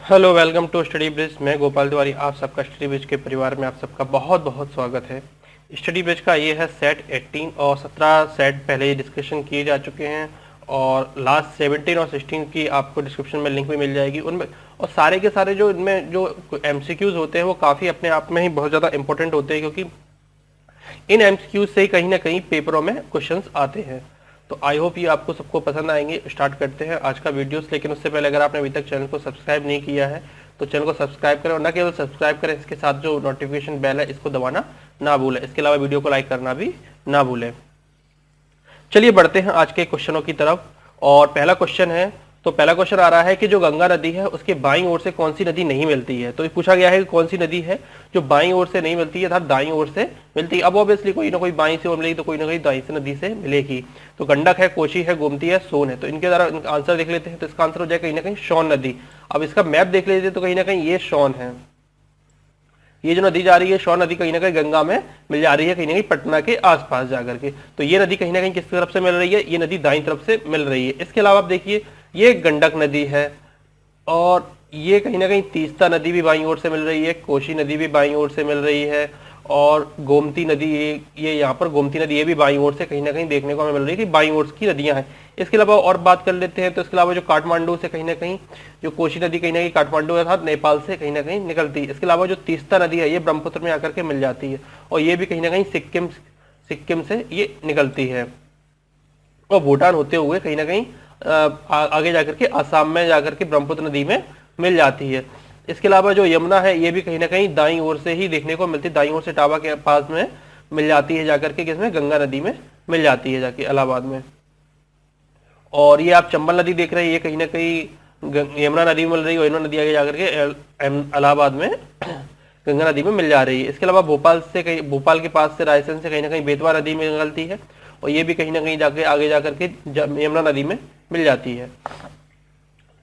Hello, welcome to Study Bridge. मैं गोपाल तिवारी आप सबका स्टडी ब्रिज के परिवार में आप सबका बहुत बहुत स्वागत है। स्टडी ब्रिज का ये है सेट 18 और 17 सेट पहले ही डिस्कशन किए जा चुके हैं और लास्ट 17 और 16 की आपको डिस्क्रिप्शन में लिंक भी मिल जाएगी उनमें। और सारे के सारे जो इनमें जो एमसीक्यूज होते हैं वो काफ़ी अपने आप में ही बहुत ज़्यादा इंपॉर्टेंट होते हैं, क्योंकि इन एमसीक्यूज से ही कहीं ना कहीं पेपरों में क्वेश्चंस आते हैं। तो आई होप ये आपको सबको पसंद आएंगे। स्टार्ट करते हैं आज का वीडियोस, लेकिन उससे पहले अगर आपने अभी तक चैनल को सब्सक्राइब नहीं किया है तो चैनल को सब्सक्राइब करें और न केवल सब्सक्राइब करें, इसके साथ जो नोटिफिकेशन बेल है इसको दबाना ना भूलें। इसके अलावा वीडियो को लाइक करना भी ना भूलें। चलिए बढ़ते हैं आज के क्वेश्चनों की तरफ। और पहला क्वेश्चन है, तो पहला क्वेश्चन आ रहा है कि जो गंगा नदी है उसके बाईं ओर से कौन सी नदी नहीं मिलती है। तो ये पूछा गया है कि कौन सी नदी है जो बाईं ओर से नहीं मिलती है अर्थात दाईं ओर से मिलती है। अब ऑब्वियसली कोई ना कोई बाईं से ओर मिलेगी तो कोई ना कोई दाईं से नदी से मिलेगी। तो गंडक है, कोशी है, गोमती है, सोन है। तो इनके द्वारा आंसर देख लेते हैं। तो इसका आंसर हो जाएगा कहीं ना कहीं सोन नदी। अब इसका मैप देख लेते हैं तो कहीं ना कहीं ये सोन है। ये जो नदी जा रही है सोन नदी कहीं ना कहीं गंगा में मिल जा रही है, कहीं ना कहीं पटना के आसपास जाकर के। तो ये नदी कहीं ना कहीं किस तरफ से मिल रही है, ये नदी दाईं तरफ से मिल रही है। इसके अलावा आप देखिए ये गंडक नदी है और ये कहीं ना कहीं तीस्ता नदी भी बाईं ओर से मिल रही है, कोशी नदी भी बाईं ओर से मिल रही है और गोमती नदी ये यहाँ पर गोमती नदी ये भी बाईं ओर से कहीं ना कहीं देखने को हमें मिल रही है कि बाईं ओर की नदियां हैं। इसके अलावा और बात कर लेते हैं तो इसके अलावा जो काठमांडू से कहीं ना कहीं जो कोशी नदी कहीं ना कहीं काठमांडू अर्थात नेपाल से कहीं ना कहीं निकलती है। इसके अलावा जो तीस्ता नदी है ये ब्रह्मपुत्र में आकर के मिल जाती है और ये भी कहीं ना कहीं सिक्किम से ये निकलती है और भूटान होते हुए कहीं ना कहीं आगे जाकर के असम में जाकर के ब्रह्मपुत्र नदी में मिल जाती है। इसके अलावा जो यमुना है ये भी कहीं ना कहीं दाईं ओर से ही देखने को मिलती है, दाईं ओर से टावा के पास में मिल जाती है जाकर के, किसमें, गंगा नदी में मिल जाती है जाके इलाहाबाद में। और ये आप चंबल नदी देख रहे हैं, ये कहीं ना कहीं यमुना नदी में मिल रही है, यमुना नदी आगे जाकर के इलाहाबाद में गंगा नदी में मिल जा रही है। इसके अलावा भोपाल के पास से रायसेन से कहीं ना कहीं बेतवा नदी में निकलती है और ये भी कहीं ना कहीं जाके आगे जाकर के यमुना नदी में मिल जाती है।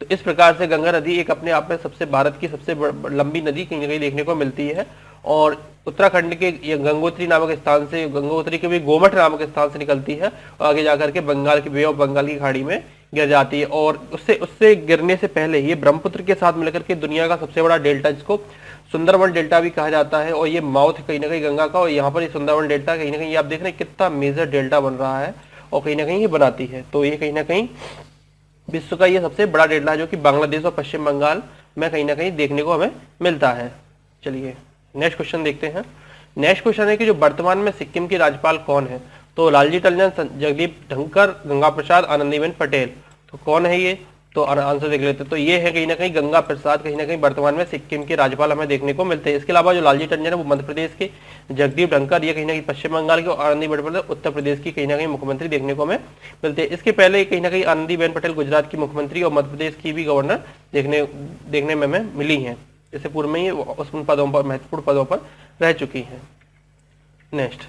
तो इस प्रकार से गंगा नदी एक अपने आप में भारत की सबसे लंबी नदी कहीं ना कहीं देखने को मिलती है और उत्तराखंड के गंगोत्री नामक स्थान से, गंगोत्री के भी गोमठ नामक स्थान से निकलती है और आगे जाकर के बंगाल की बे ऑफ बंगाल की खाड़ी में गिर जाती है। और उससे गिरने से पहले ये ब्रह्मपुत्र के साथ मिलकर के दुनिया का सबसे बड़ा डेल्टा, जिसको सुंदरवन डेल्टा भी कहा जाता है, और ये माउथ कहीं ना कहीं गंगा का, और यहाँ पर ये सुंदरवन डेल्टा कहीं ना कहीं आप देख रहे हैं कितना मेजर डेल्टा बन रहा है और कहीं ना कहीं ये बनाती है। तो ये कहीं ना कहीं विश्व का ये सबसे बड़ा डेल्टा है जो कि बांग्लादेश और पश्चिम बंगाल में कहीं ना कहीं देखने को हमें मिलता है। चलिए नेक्स्ट क्वेश्चन देखते हैं। नेक्स्ट क्वेश्चन है कि जो वर्तमान में सिक्किम की राज्यपाल कौन है। तो लालजी टंडन, जगदीप धनखड़, गंगा प्रसाद, आनंदीबेन पटेल। तो कौन है ये, तो आंसर देख लेते हैं। तो ये है कहीं ना कहीं गंगा प्रसाद, कहीं ना कहीं वर्तमान में सिक्किम के राज्यपाल हमें देखने को मिलते हैं। इसके अलावा जो लालजी टंडन है वो मध्य प्रदेश के, जगदीप धनखड़ ये कहीं ना कहीं पश्चिम बंगाल के और आनंदीबेन पटेल उत्तर प्रदेश की कहीं ना कहीं मुख्यमंत्री देखने को हमें मिलते हैं। इसके पहले कहीं ना कहीं आनंदीबेन पटेल गुजरात की मुख्यमंत्री और मध्य प्रदेश की भी गवर्नर देखने में हमें मिली हैं। इससे पूर्व में ही उन पदों पर, महत्वपूर्ण पदों पर रह चुकी हैं। नेक्स्ट,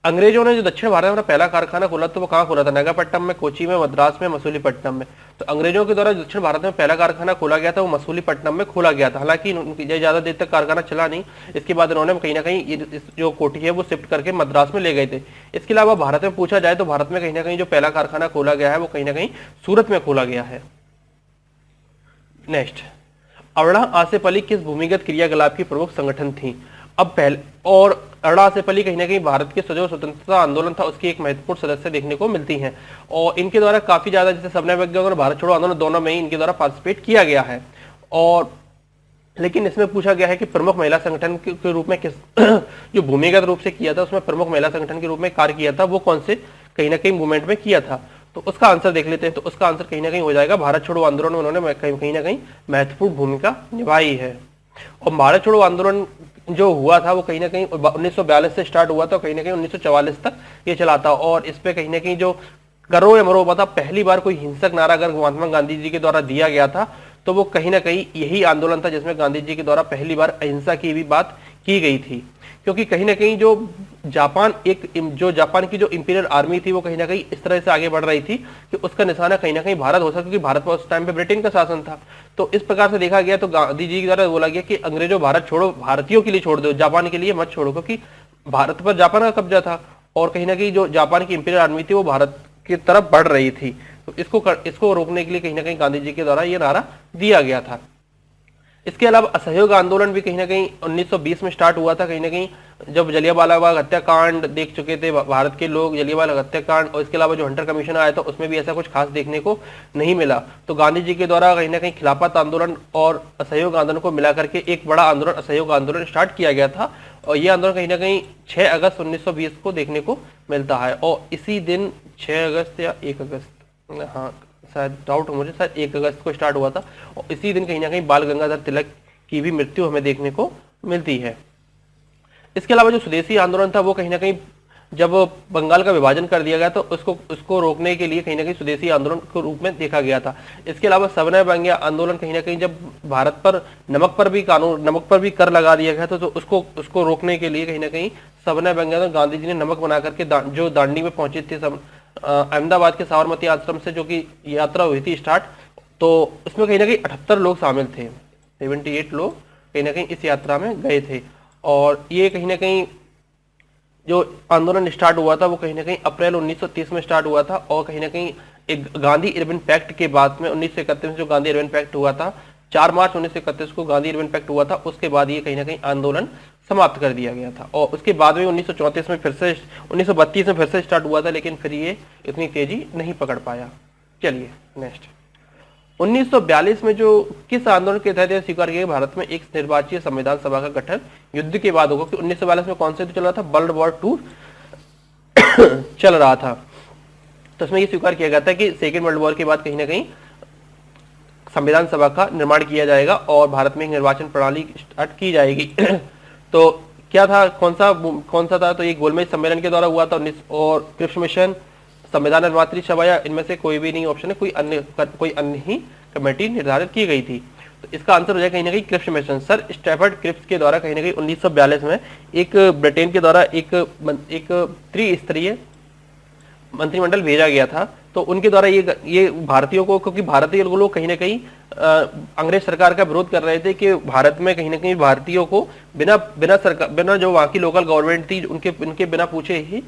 अंग्रेजों ने जो दक्षिण भारत में अपना पहला कारखाना खोला तो वो कहाँ खोला था। नागापट्टनम में, कोची में, मद्रास में, मसूलीपट्टनम में। तो अंग्रेजों के द्वारा दक्षिण भारत में पहला कारखाना खोला गया था वो मसूलीपट्टनम में खोला गया था। हालांकि ज्यादा देर तक कारखाना चला नहीं, इसके बाद उन्होंने कहीं ना कहीं जो कोठी है वो शिफ्ट करके मद्रास में ले गए थे। इसके अलावा भारत में पूछा जाए तो भारत में कहीं ना कहीं जो पहला कारखाना खोला गया है वो कहीं ना कहीं सूरत में खोला गया है। नेक्स्ट, अवड़ा आसेपली किस भूमिगत क्रियाकलाप की प्रमुख संगठन थी। अब पहले, और अरड़ा आसेपली कहीं ना कहीं भारत के सदैव स्वतंत्रता आंदोलन था उसकी एक महत्वपूर्ण सदस्य देखने को मिलती हैं और इनके द्वारा काफी ज्यादा, जैसे सबने वैज्ञानिक और भारत छोड़ो आंदोलन दोनों में ही इनके द्वारा पार्टिसिपेट किया गया है। और लेकिन इसमें पूछा गया है कि प्रमुख महिला संगठन के रूप में किस जो भूमिगत रूप से किया था उसमें प्रमुख महिला संगठन के रूप में कार्य किया था वो कौन से कहीं ना कहीं मूवमेंट में किया था। तो उसका आंसर देख लेते हैं। तो उसका आंसर कहीं ना कहीं हो जाएगा भारत छोड़ो आंदोलन में उन्होंने कहीं ना कहीं महत्वपूर्ण भूमिका निभाई है। और भारत छोड़ो आंदोलन जो हुआ था वो कहीं ना कहीं 1942 से स्टार्ट हुआ था, कहीं ना कहीं 1944 तक ये चला था। और इस पे कहीं ना कहीं जो करो या मरो था, पहली बार कोई हिंसक नारा अगर महात्मा गांधी जी के द्वारा दिया गया था तो वो कहीं ना कहीं यही आंदोलन था जिसमें गांधी जी के द्वारा पहली बार अहिंसा की भी बात की गई थी। क्योंकि कहीं ना कहीं जो जापान की जो इंपीरियल आर्मी थी वो कहीं ना कहीं इस तरह से आगे बढ़ रही थी कि उसका निशाना कहीं ना कहीं भारत हो सकता, क्योंकि भारत पर उस टाइम पे ब्रिटेन का शासन था। तो इस प्रकार से देखा गया तो गांधी जी के द्वारा बोला गया कि अंग्रेजों भारत छोड़ो, भारतीयों के लिए छोड़ दो, जापान के लिए मत छोड़ो, क्योंकि भारत पर जापान का कब्जा था और कहीं ना कहीं जो जापान की इंपीरियल आर्मी थी वो भारत की तरफ बढ़ रही थी। तो इसको रोकने के लिए कहीं ना कहीं गांधी जी के द्वारा ये नारा दिया गया था। इसके अलावा असहयोग आंदोलन भी कहीं ना कहीं 1920 में स्टार्ट हुआ था, कहीं ना कहीं जब जलियांवाला बाग हत्याकांड देख चुके थे भारत के लोग, जलियांवाला हत्याकांड, और इसके अलावा जो हंटर कमीशन आया था उसमें भी ऐसा कुछ खास देखने को नहीं मिला। तो गांधी जी के द्वारा कहीं ना कहीं खिलाफत आंदोलन और असहयोग आंदोलन को मिलाकर के एक बड़ा आंदोलन असहयोग आंदोलन स्टार्ट किया गया था, और ये आंदोलन कहीं ना कहीं 6 अगस्त 1920 को देखने को मिलता है। और इसी दिन 6 अगस्त या 1 अगस्त, हाँ शायद डाउट हो मुझे, शायद 1 अगस्त को स्टार्ट हुआ था, और इसी दिन कहीं ना कहीं बाल गंगाधर तिलक की भी मृत्यु हमें देखने को मिलती है। इसके अलावा जो स्वदेशी आंदोलन था वो कहीं ना कहीं जब बंगाल का विभाजन कर दिया गया तो उसको रोकने के लिए कहीं ना कहीं स्वदेशी आंदोलन के रूप में देखा गया था। इसके अलावा सविनय बंगिया आंदोलन कहीं ना कहीं जब भारत पर नमक पर भी कर लगा दिया गया था, तो उसको रोकने के लिए कहीं ना कहीं सविनय बंगिया में गांधी जी ने नमक बना करके जो दांडी में पहुंचे थे अहमदाबाद के साबरमती आश्रम से, जो कि यात्रा हुई थी स्टार्ट, तो इसमें कहीं ना कहीं 78 लोग शामिल थे, 78 लोग कहीं ना कहीं इस यात्रा में गए थे। और ये कहीं ना कहीं जो आंदोलन स्टार्ट हुआ था वो कहीं ना कहीं अप्रैल 1930 में स्टार्ट हुआ था, और कहीं ना कहीं एक गांधी इरविन पैक्ट के बाद में 1931 में जो गांधी इरविन पैक्ट हुआ था, 4 मार्च 1931 को गांधी इरविन पैक्ट हुआ था, उसके बाद ये कहीं ना कहीं आंदोलन समाप्त कर दिया गया था। और उसके बाद में 1934 में फिर से 1932 में फिर से स्टार्ट हुआ था, लेकिन फिर ये इतनी तेजी नहीं पकड़ पाया। चलिए नेक्स्ट, 1942 में जो किस आंदोलन के तहत स्वीकार किया भारत में एक निर्वाचीय संविधान सभा का गठन युद्ध के बाद होगा, कि 1942 में कौन सा युद्ध चल रहा था, वर्ल्ड वॉर 2 चल रहा था। तो इसमें यह स्वीकार किया गया था कि सेकेंड वर्ल्ड वॉर के बाद कहीं ना कहीं संविधान सभा का निर्माण किया जाएगा और भारत में एक निर्वाचन प्रणाली स्टार्ट की जाएगी। तो क्या था, कौन सा था, तो ये गोलमेज सम्मेलन के द्वारा हुआ था, और क्रिप्स मिशन, संविधान निर्मात्री सभा, या इनमें से कोई भी नहीं ऑप्शन है, कोई अन्य ही कमेटी निर्धारित की गई थी। तो इसका आंसर हो जाएगा कहीं ना कहीं Cripps mission. Sir Stafford Cripps के द्वारा कहीं ना कहीं 1942 में एक ब्रिटेन के द्वारा एक त्रिस्तरीय मंत्रिमंडल भेजा गया था, तो उनके द्वारा ये भारतीयों को, क्योंकि भारतीय लोग कहीं ना कहीं अंग्रेज सरकार का विरोध कर रहे थे कि भारत में कहीं ना कहीं भारतीयों को बिना जो वहाँ की लोकल गवर्नमेंट थी उनके बिना पूछे ही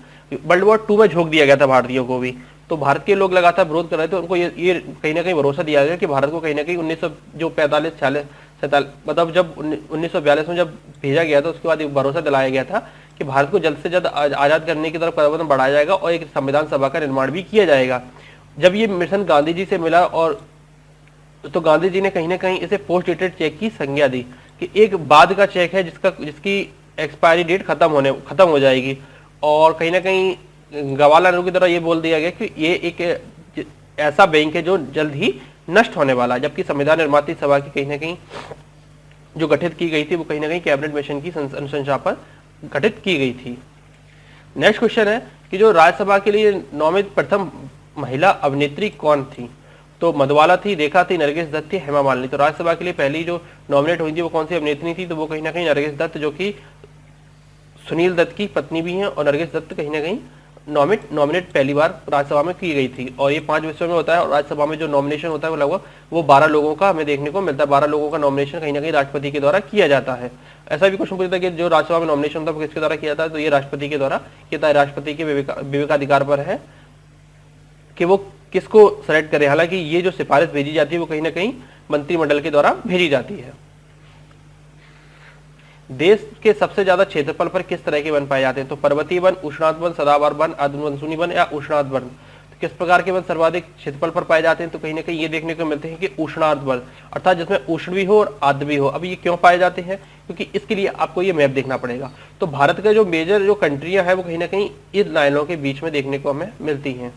वर्ल्ड वॉर 2 में झोंक दिया गया था भारतीयों को भी। तो भारत के लोग लगातार विरोध कर रहे थे, उनको ये कहीं ना कहीं भरोसा दिया गया कि भारत को कहीं ना कहीं 1945 मतलब जब 1942 में जब भेजा गया था, उसके बाद एक भरोसा दिलाया गया था कि भारत को जल्द से जल्द आजाद करने की तरफ कदम बढ़ाया जाएगा और एक संविधान सभा का निर्माण भी किया जाएगा। जब ये मिशन गांधी जी से मिला, और तो गांधी जी ने कहीं ना कहीं इसे पोस्ट डेटेड चेक की संज्ञा दी कि एक बाद का चेक है जिसकी एक्सपायरी डेट खत्म हो जाएगी, और कहीं ना कहीं जवाहरलाल नेहरू की तरह ये बोल दिया गया कि ये एक ऐसा बैंक है जो जल्द ही नष्ट होने वाला है। जबकि संविधान निर्मात्री सभा की कहीं ना कहीं जो गठित की गई थी वो कहीं ना कहीं कैबिनेट मिशन की अनुशंसा पर गठित की गई थी। नेक्स्ट क्वेश्चन है कि जो राज्यसभा के लिए नामित प्रथम महिला अभिनेत्री कौन थी, तो मधुबाला थी, रेखा थी, नरगिस दत्त थी, हेमा मालिनी। तो राज्यसभा के लिए पहली जो नॉमिनेट हुई थी वो कौन सी अभिनेत्री थी, तो वो कहीं ना कहीं नरगिस दत्त, जो कि सुनील दत्त की पत्नी भी हैं, और नरगिस दत्त कहीं ना कहीं नॉमिनेट पहली बार राज्यसभा में की गई थी। और ये 5 विषयों में होता है, और राज्यसभा में जो नॉमिनेशन होता है वो लगभग 12 लोगों का हमें देखने को मिलता है। 12 लोगों का नॉमिनेशन कहीं ना कहीं राष्ट्रपति के द्वारा किया जाता है। ऐसा भी क्वेश्चन पूछता है कि जो राज्यसभा में नॉमिनेशन होता है वो किसके द्वारा किया जाता है, तो ये राष्ट्रपति के द्वारा किया है। राष्ट्रपति के विवेकाधिकार पर है कि वो किसको सेलेक्ट करे। हालांकि ये जो सिफारिश भेजी जाती है वो कहीं ना कहीं मंत्रिमंडल के द्वारा भेजी जाती है। देश के सबसे ज्यादा क्षेत्रफल पर किस तरह के वन पाए जाते हैं, तो पर्वतीय वन, उष्णार्द्र वन, सदाबहार वन, आर्द्रवनसूनी वन या उष्णार्द्र वन। तो किस प्रकार के वन सर्वाधिक क्षेत्रफल पर पाए जाते हैं, तो कहीं ना कहीं ये देखने को मिलते हैं कि उष्णार्द्र वन, अर्थात जिसमें उष्ण भी हो और आर्द्र भी हो। अब ये क्यों पाए जाते हैं, क्योंकि इसके लिए आपको ये मैप देखना पड़ेगा। तो भारत का जो मेजर जो कंट्रियां है वो कहीं ना कहीं इन लाइनों के बीच में देखने को हमें मिलती हैं,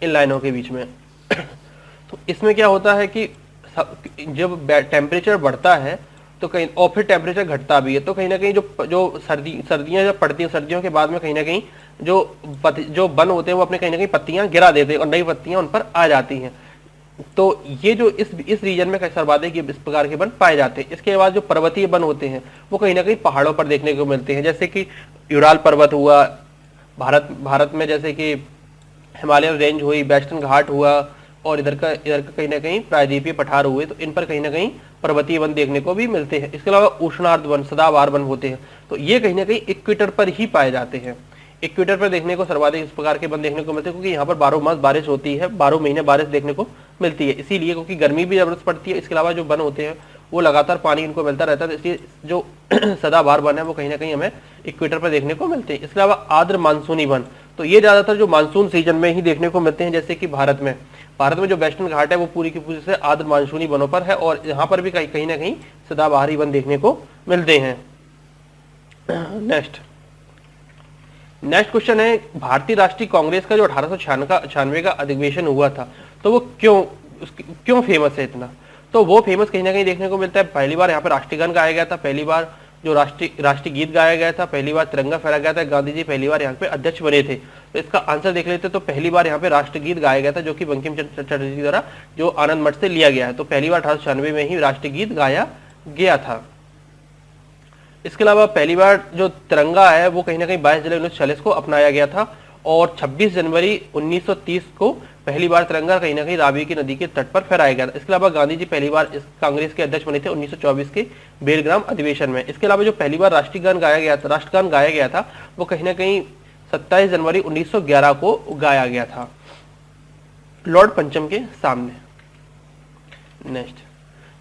इन लाइनों के बीच में। तो इसमें क्या होता है कि जब टेम्परेचर बढ़ता है तो कहीं, और फिर टेम्परेचर घटता भी है, तो कहीं ना कहीं जो सर्दियां जब पड़ती हैं, सर्दियों के बाद में कहीं ना कहीं जो वन होते हैं वो अपने कहीं ना कहीं पत्तियां गिरा देते हैं और नई पत्तियां उन पर आ जाती हैं। तो ये जो इस रीजन में सर्वाधिक इस प्रकार के वन पाए जाते हैं। इसके बाद जो पर्वतीय वन होते हैं वो कहीं ना कहीं पहाड़ों पर देखने को मिलते हैं, जैसे कि यूराल पर्वत हुआ भारत में, जैसे कि हिमालयन रेंज हुई, वेस्टर्न घाट हुआ, और इधर का कहीं ना कहीं प्रायद्वीपीय पठार हुए, तो इन पर कहीं ना कहीं पर्वतीय वन देखने को भी मिलते हैं। इसके अलावा उष्णार्द्र वन, सदाबहार वन होते हैं, तो ये कहीं ना कहीं इक्वेटर पर ही पाए जाते हैं। इक्वेटर पर देखने को सर्वाधिक इस प्रकार के वन देखने को मिलते हैं, क्योंकि यहाँ पर 12 मास बारिश होती है, 12 महीने बारिश देखने को मिलती है। इसीलिए क्योंकि गर्मी भी जबरदस्त पड़ती है। इसके अलावा जो वन होते हैं वो लगातार पानी इनको मिलता रहता है, तो इसलिए जो सदाबहार वन है वो कहीं ना कहीं हमें इक्वेटर पर देखने को मिलते हैं। इसके अलावा आर्द्र मानसूनी वन, तो ये ज्यादातर जो मानसून सीजन में ही देखने को मिलते हैं, जैसे कि भारत में जो वेस्टर्न घाट है वो पूरी की पूरी से आर्द्र मानसूनी वनों पर है, और यहाँ पर भी कहीं ना कहीं सदाबहारी वन देखने को मिलते हैं। नेक्स्ट क्वेश्चन है, भारतीय राष्ट्रीय कांग्रेस का जो 1896 का अधिवेशन हुआ था, तो वो क्यों फेमस है इतना? तो वो फेमस कहीं ना कहीं देखने को मिलता है, पहली बार यहाँ पर राष्ट्रीय गान गाया गया था, पहली बार जो राष्ट्रीय गीत गाया गया था, पहली बार तिरंगा फहराया गया था, गांधी जी पहली बार यहाँ पे अध्यक्ष बने थे। तो इसका आंसर देख लेते, तो पहली बार यहाँ पे राष्ट्रीय गीत गाया गया था, जो कि बंकिम चंद्र चटर्जी द्वारा जो आनंद मठ से लिया गया है। तो पहली बार 1896 में ही राष्ट्रीय गीत गाया गया था। इसके अलावा पहली बार जो तिरंगा है वो कहीं ना कहीं 22 जुलाई 1946 को अपनाया गया था, और 26 जनवरी 1930 को पहली बार तिरंगा कहीं ना कहीं रावी की नदी के तट पर फहराया गया था। इसके अलावा गांधी जी पहली बार इस कांग्रेस के अध्यक्ष बने थे 1924 के बेलग्राम अधिवेशन में। इसके अलावा जो पहली बार राष्ट्रगान गाया गया था वो कहीं ना कहीं 27 जनवरी 1911 को गाया गया था लॉर्ड पंचम के सामने। नेक्स्ट,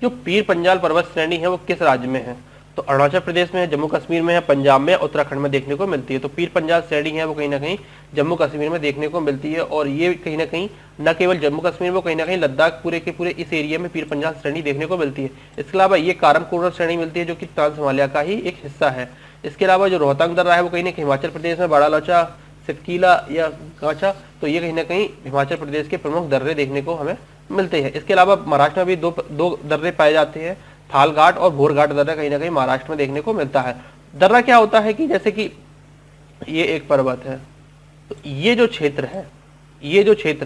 जो पीर पंजाल पर्वत श्रेणी है वो किस राज्य में है? तो अरुणाचल प्रदेश में है, जम्मू कश्मीर में है, पंजाब में, उत्तराखंड में देखने को मिलती है। तो पीर पंजाल श्रेणी है वो कहीं ना कहीं जम्मू कश्मीर में देखने को मिलती है, और ये कहीं ना कहीं न केवल जम्मू कश्मीर में, कहीं ना कहीं लद्दाख पूरे के पूरे इस एरिया में पीर पंजाल श्रेणी देखने को मिलती है। इसके अलावा ये काराकोरम श्रेणी मिलती है, जो कि ट्रांस हिमालय का ही एक हिस्सा है। इसके अलावा जो रोहतांग दर्रा है वो कहीं ना कहीं हिमाचल प्रदेश में, बड़ा लोचा, सिटकीला या गाचा, तो ये कहीं ना कहीं हिमाचल प्रदेश के प्रमुख दर्रे देखने को हमें मिलते हैं। इसके अलावा महाराष्ट्र में भी दो दर्रे पाए जाते हैं, थाल घाट और भोर घाट दर्रा कहीं ना कहीं महाराष्ट्र में देखने को मिलता है। दर्रा क्या होता है कि जैसे कि ये एक पर्वत है, तो ये जो क्षेत्र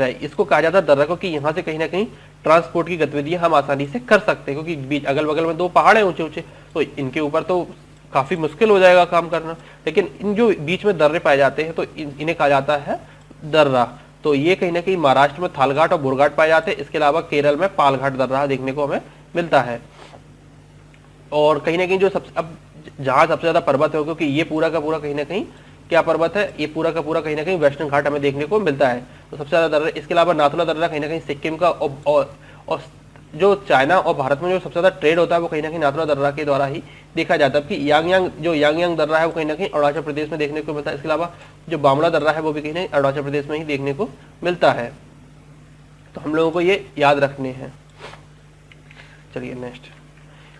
है इसको कहा जाता है दर्रा, क्योंकि यहाँ से कहीं ना कहीं ट्रांसपोर्ट की गतिविधियां हम आसानी से कर सकते हैं, क्योंकि बीच अगल बगल में दो पहाड़ है ऊंचे ऊंचे, तो इनके ऊपर तो काफी मुश्किल हो जाएगा काम करना। लेकिन इन जो बीच में दर्रे पाए जाते हैं तो इन्हें कहा जाता है दर्रा। तो ये कहीं ना कहीं महाराष्ट्र में थालघाट और बोरघाट पाए जाते हैं। इसके अलावा केरल में पालघाट दर्रा देखने को हमें मिलता है। और कहीं ना कहीं जो अब जहां सबसे ज्यादा पर्वत है, क्योंकि ये पूरा का पूरा कहीं ना कहीं क्या पर्वत है, ये पूरा का पूरा कहीं ना कहीं वेस्टर्न घाट हमें देखने को मिलता है, तो सबसे ज्यादा दर्रा। इसके अलावा नाथुला दर्रा कहीं ना कहीं सिक्किम का, और जो चाइना और भारत में जो सबसे ज्यादा ट्रेड होता है वो कहीं ना कहीं नाथुला दर्रा के द्वारा ही देखा जाता है। कि यांगयांग दर्रा है वो कहीं ना कहीं अरुणाचल प्रदेश में देखने को मिलता है। इसके अलावा जो बामला दर्रा है वो भी कहीं ना अरुणाचल प्रदेश में ही देखने को मिलता है। तो हम लोगों को ये याद रखने हैं। चलिए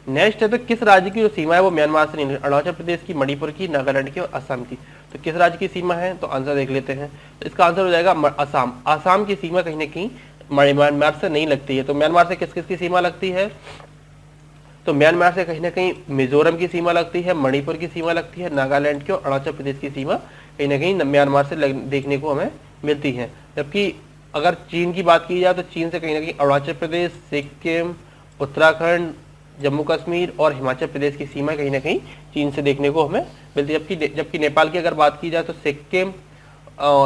नेक्स्ट है, तो किस राज्य की जो सीमा है वो म्यांमार से नहीं, अरुणाचल प्रदेश की, मणिपुर की, नागालैंड की और असम की। तो किस राज्य की सीमा है? तो आंसर देख लेते हैं। तो इसका आंसर हो जाएगा असम। असम की सीमा कहीं ना कहीं म्यांमार से नहीं लगती है। तो म्यांमार से किस किस की सीमा लगती है? तो म्यांमार से कहीं ना कहीं मिजोरम की सीमा लगती है, मणिपुर की सीमा लगती है, नागालैंड की और अरुणाचल प्रदेश की सीमा कहीं ना कहीं म्यांमार से देखने को हमें मिलती है। जबकि अगर चीन की बात की जाए तो चीन से कहीं ना कहीं अरुणाचल प्रदेश, सिक्किम, उत्तराखंड, जम्मू कश्मीर और हिमाचल प्रदेश की सीमा कहीं ना कहीं चीन से देखने को हमें मिलती है। जबकि नेपाल की अगर बात की जाए तो सिक्किम,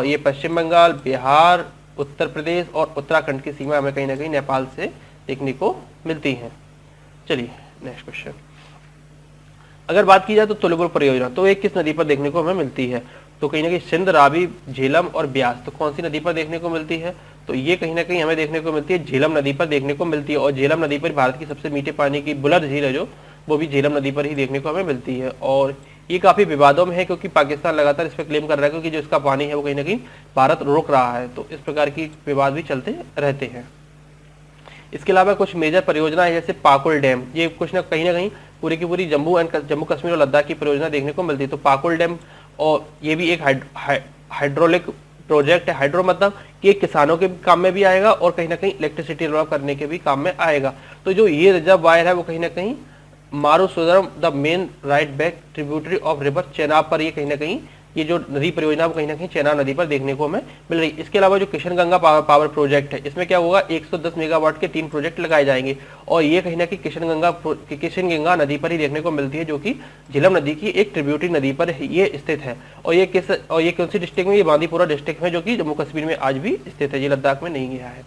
ये पश्चिम बंगाल, बिहार, उत्तर प्रदेश और उत्तराखंड की सीमा हमें कहीं ना कहीं नेपाल से देखने को मिलती है। चलिए नेक्स्ट क्वेश्चन, अगर बात की जाए तो तुलबुल परियोजना, तो ये किस नदी पर देखने को हमें मिलती है? तो कहीं ना कहीं सिंध, रावी, झेलम और ब्यास। तो कौन सी नदी पर देखने को मिलती है? तो ये कहीं ना कहीं हमें देखने को मिलती है झेलम नदी पर देखने को मिलती है। और झेलम नदी पर भारत की सबसे मीठे पानी की बुलंद झील है जो, वो भी झेलम नदी पर ही देखने को हमें मिलती है। और ये काफी विवादों में है, क्योंकि पाकिस्तान लगातार इस पर क्लेम कर रहा है, क्योंकि जो इसका पानी है वो कहीं ना कहीं भारत रोक रहा है। तो इस प्रकार की विवाद भी चलते रहते हैं। इसके अलावा कुछ मेजर परियोजना है, जैसे पाकुल डैम, ये कुछ ना कहीं पूरी की पूरी जम्मू कश्मीर और लद्दाख की परियोजना देखने को मिलती है। तो पाकुल डैम, और ये भी एक हाइड्रोलिक प्रोजेक्ट है। हाइड्रो मतलब कि किसानों के काम में भी आएगा और कहीं ना कहीं इलेक्ट्रिसिटी डेवलप करने के भी काम में आएगा। तो जो ये रिजर्वायर है वो कहीं ना कहीं Marusudar the main right bank tributary of river Chenab पर, ये कहीं ना कहीं ये जो नदी परियोजना वो कहीं ना कहीं चेनाब नदी पर देखने को हमें मिल रही है। इसके अलावा जो किशन गंगा पावर प्रोजेक्ट है, इसमें क्या होगा, 110 मेगावाट के 3 प्रोजेक्ट लगाए जाएंगे, और ये कहीं ना कहीं किशन गंगा नदी पर ही देखने को मिलती है, जो कि झेलम नदी की एक ट्रिब्यूटरी नदी पर ये स्थित है। और ये कौन सी डिस्ट्रिक्ट में? ये बांदीपुरा डिस्ट्रिक्ट में, जो कि जम्मू कश्मीर में आज भी स्थित है, ये लद्दाख में नहीं गया है।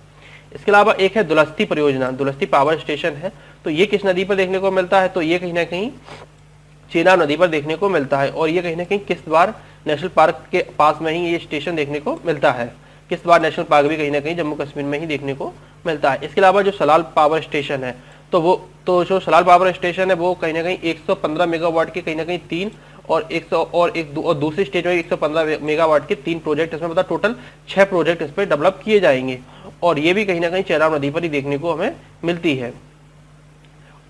इसके अलावा एक है दुलस्ती परियोजना, दुलस्ती पावर स्टेशन है। तो ये किस नदी पर देखने को मिलता है? तो ये कहीं ना कहीं चेनाब नदी पर देखने को मिलता है। और ये कहीं ना कहीं किश्तवाड़ नेशनल पार्क के पास में ही ये स्टेशन देखने को मिलता है। किश्तवाड़ नेशनल पार्क भी कहीं ना कहीं जम्मू कश्मीर में ही देखने को मिलता है। इसके अलावा जो सलाल पावर स्टेशन है, तो जो सलाल पावर स्टेशन है वो कहीं ना कहीं 115 मेगावाट के कहीं ना कहीं 3 और 100 और दूसरी स्टेज में 115 मेगावाट के 3 प्रोजेक्ट, इसमें मतलब टोटल 6 प्रोजेक्ट इस पर डेवलप किए जाएंगे। और ये भी कहीं ना कहीं चेनाब नदी पर ही देखने को हमें मिलती है।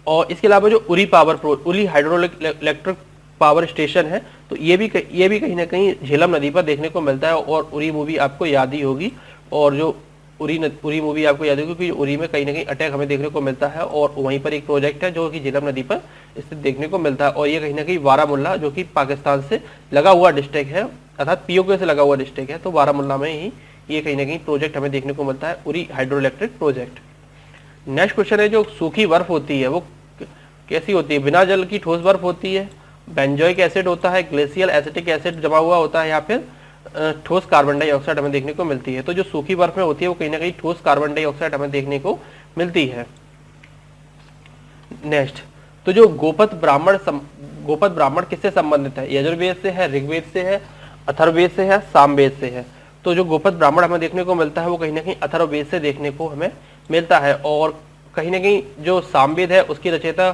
और इसके अलावा जो Uri hydro electric power station है, तो ये भी कहीं ना कहीं झेलम नदी पर देखने को मिलता है। और उरी मूवी आपको याद ही होगी, और जो उरी मूवी आपको याद होगी क्योंकि उरी में कहीं ना कहीं अटैक हमें देखने को मिलता है, और वहीं पर एक प्रोजेक्ट है जो कि झेलम नदी पर स्थित देखने को मिलता है। और ये कहीं ना कहीं बारामुल्ला जो कि पाकिस्तान से लगा हुआ डिस्ट्रिक्ट है, अर्थात पीओके से लगा हुआ डिस्ट्रिक्ट है, तो बारामुल्ला में ही ये कहीं ना कहीं प्रोजेक्ट हमें देखने को मिलता है, Uri hydro electric project. Next question है, जो सूखी बर्फ होती है वो कैसी होती है? बिना जल की ठोस बर्फ होती है, बेंजोइक एसिड होता है, ग्लेशियल एसिटिक एसिड जमा हुआ होता है, या फिर ठोस कार्बन डाइऑक्साइड हमें देखने को मिलती है। तो जो सूखी बर्फ में होती है वो कहीं ना कहीं ठोस कार्बन डाइऑक्साइड हमें देखने को मिलती है। नेक्स्ट, तो जो गोपद ब्राह्मण किससे संबंधित है? यजुर्वेद से है, ऋग्वेद से है, अथर्ववेद से है, सामवेद से है। तो जो गोपद ब्राह्मण हमें देखने को मिलता है वो कहीं ना कहीं अथर्ववेद से देखने को हमें मिलता है। और कहीं ना कहीं जो सामवेद है उसकी रचयिता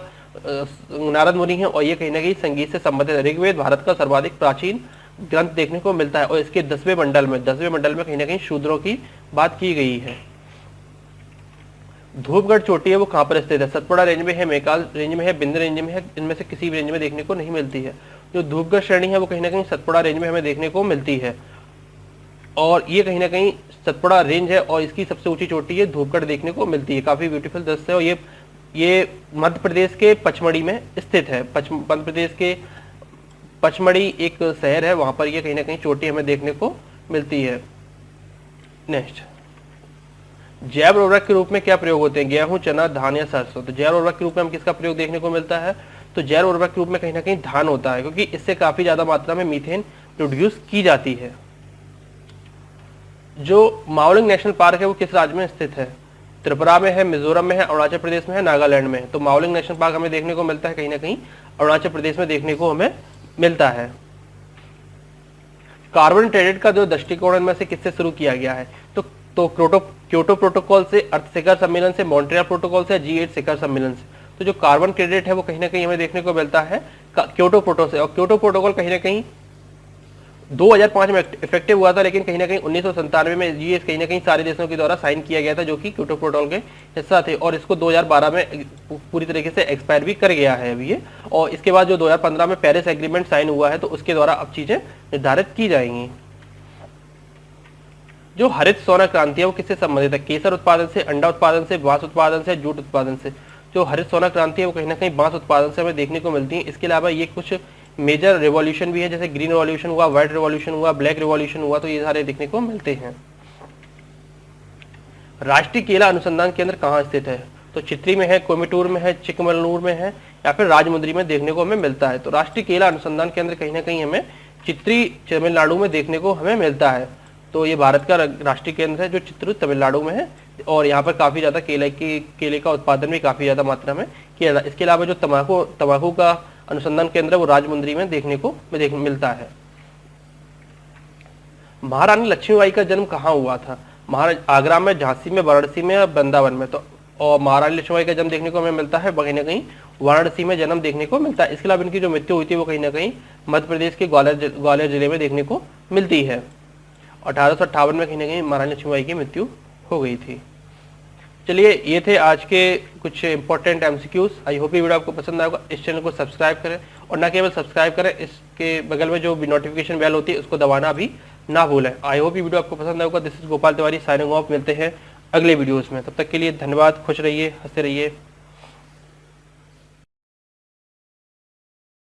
नारद मुनि है, और ये कहीं ना कहीं संगीत से संबंधित है। ऋग्वेद भारत का सर्वाधिक प्राचीन ग्रंथ देखने को मिलता है, और इसके 10वें मंडल में कहीं ना कहीं शूद्रों की बात की गई है। धूपगढ़ चोटी है वो कहाँ पर स्थित है? सतपुड़ा रेंज में है, मेकाल रेंज में है, बिंद रेंज में है, इनमें से किसी भी रेंज में देखने को नहीं मिलती है। जो धूपगढ़ श्रेणी है वो कहीं ना कहीं सतपुड़ा रेंज में हमें देखने को मिलती है, और ये कहीं ना कहीं सतपुड़ा रेंज है, और इसकी सबसे ऊंची चोटी है धूपगढ़ देखने को मिलती है। काफी ब्यूटीफुल दृश्य है, और ये मध्य प्रदेश के पचमढ़ी में स्थित है। मध्य प्रदेश के पचमढ़ी एक शहर है, वहां पर ये कहीं ना कहीं चोटी हमें देखने को मिलती है। नेक्स्ट, जैव उर्वरक के रूप में क्या प्रयोग होते हैं? गेहूं, चना, धान या सरसों। तो जैव उर्वरक के रूप में हम किसका प्रयोग देखने को मिलता है? तो जैव उर्वरक के रूप में कहीं ना कहीं धान होता है, क्योंकि इससे काफी ज्यादा मात्रा में मीथेन प्रोड्यूस की जाती है। जो माओलिंग नेशनल पार्क है वो किस राज्य में स्थित है? त्रिपुरा में है, मिजोरम में है, अरुणाचल प्रदेश में है, नागालैंड में है। तो माओलिंग नेशनल पार्क हमें देखने को मिलता है कहीं ना कहीं अरुणाचल प्रदेश में देखने को हमें मिलता है। कार्बन क्रेडिट का जो दृष्टिकोण में से किससे शुरू किया गया है? तो क्योटो प्रोटोकॉल से, अर्थ शिखर सम्मेलन से, मॉन्ट्रियल प्रोटोकॉल से, G8 शिखर सम्मेलन से। तो जो कार्बन क्रेडिट है वो कहीं ना कहीं हमें देखने को मिलता है क्योटो प्रोटोकॉल से। और क्योटो प्रोटोकॉल कहीं ना कहीं 2005 में इफेक्टिव हुआ था, लेकिन कहीं ना कहीं 1997 में ये कहीं ना कहीं सारे देशों के द्वारा साइन किया गया था जो कि क्योटो प्रोटोकॉल के हिस्सा थे, और इसको 2012 में पूरी तरीके से एक्सपायर भी कर गया है अभी ये। और इसके बाद जो 2015 में पेरिस एग्रीमेंट साइन हुआ है, तो उसके द्वारा अब चीजें निर्धारित की जाएंगी। जो हरित सोना क्रांति है वो किससे संबंधित है? केसर उत्पादन से, अंडा उत्पादन से, बांस उत्पादन से, जूट उत्पादन से। जो हरित सोना क्रांति है वो कहीं ना कहीं बांस उत्पादन से हमें देखने को मिलती है। इसके अलावा ये कुछ मेजर रिवॉल्यूशन भी है, जैसे ग्रीन रिवॉल्यूशन हुआ, व्हाइट रिवॉल्यूशन हुआ, ब्लैक रिवॉल्यूशन हुआ, तो ये सारे देखने को मिलते हैं। राष्ट्रीय केला अनुसंधान केंद्र कहाँ स्थित है? तो चित्री में है, कोयम्बटूर में है, चिकमगलूर में है, या फिर राजमुंद्री में देखने को हमें मिलता है। तो राष्ट्रीय केला अनुसंधान केंद्र कहीं ना कहीं हमें चित्री तमिलनाडु में देखने को हमें मिलता है। तो ये भारत का राष्ट्रीय केंद्र है जो चित्तूर तमिलनाडु में है, और यहाँ पर काफी ज्यादा केले का उत्पादन भी काफी ज्यादा मात्रा में किया जाता है। इसके अलावा जो तंबाकू का अनुसंधान केंद्र है वो राजमुंद्री में देखने को मिलता है। महारानी लक्ष्मीबाई का जन्म कहाँ हुआ था? आगरा में, झांसी में, वाराणसी में या वृंदावन में। तो और महारानी लक्ष्मीबाई का जन्म देखने को हमें मिलता है कहीं ना कहीं वाराणसी में जन्म देखने को मिलता है। इसके अलावा इनकी जो मृत्यु हुई थी वो कहीं ना कहीं मध्य प्रदेश के ग्वालियर जिले में देखने को मिलती है। 1858 में कहीं ना कहीं महारानी लक्ष्मीबाई की मृत्यु हो गई थी। चलिए, ये थे आज के कुछ इंपॉर्टेंट एमसीक्यूज। आई होप ये वीडियो आपको पसंद आएगा। इस चैनल को सब्सक्राइब करें, और न केवल सब्सक्राइब करें, इसके बगल में जो भी नोटिफिकेशन बेल होती है उसको दबाना भी ना भूलें। आई होप ये वीडियो आपको पसंद आएगा। This is Gopal Tiwari signing off. मिलते हैं अगले वीडियोस में, तब तक के लिए धन्यवाद। खुश रहिए, हंसते रहिए।